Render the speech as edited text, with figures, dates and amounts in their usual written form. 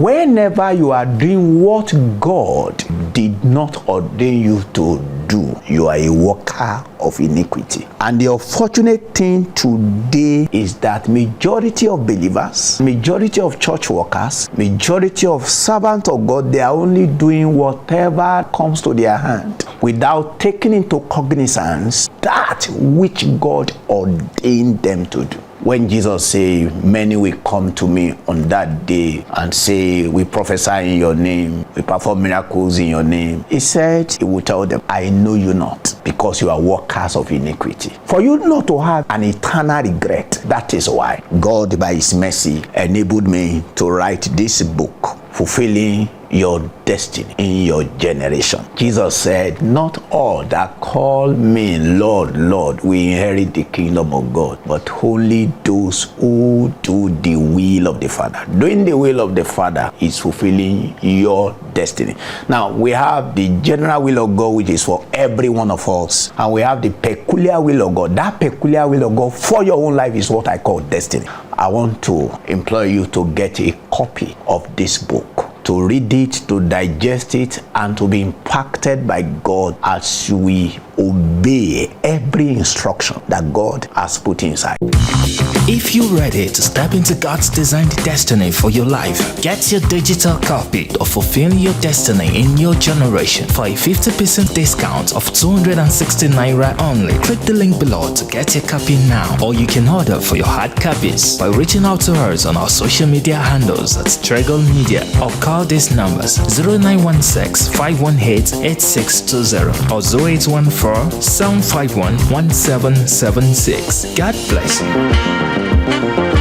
Whenever you are doing what God did not ordain you to do, you are a worker of iniquity. And the unfortunate thing today is that majority of believers, majority of church workers, majority of servants of God, they are only doing whatever comes to their hand without taking into cognizance that which God ordained them to do. When Jesus said, many will come to me on that day and say, we prophesy in your name, we perform miracles in your name, he said, he will tell them, I know you not, because you are workers of iniquity. For you not to have an eternal regret, that is why God, by his mercy, enabled me to write this book, fulfilling your destiny in your generation. Jesus said, not all that call me Lord, Lord will inherit the kingdom of God, but only those who do the will of the Father. Doing the will of the Father is fulfilling your destiny. Now, we have the general will of God, which is for every one of us, and we have the peculiar will of God. That peculiar will of God for your own life is what I call destiny. I want to implore you to get a copy of this book, to read it, to digest it, and to be impacted by God as we obey every instruction that God has put inside. If you're ready to step into God's designed destiny for your life, get your digital copy of Fulfilling Your Destiny in Your Generation for a 50% discount of 260 Naira only. Click the link below to get your copy now, or you can order for your hard copies by reaching out to us on our social media handles at tregomedia, or call these numbers 0916 518 8620 or 0814 751 1776. God bless you.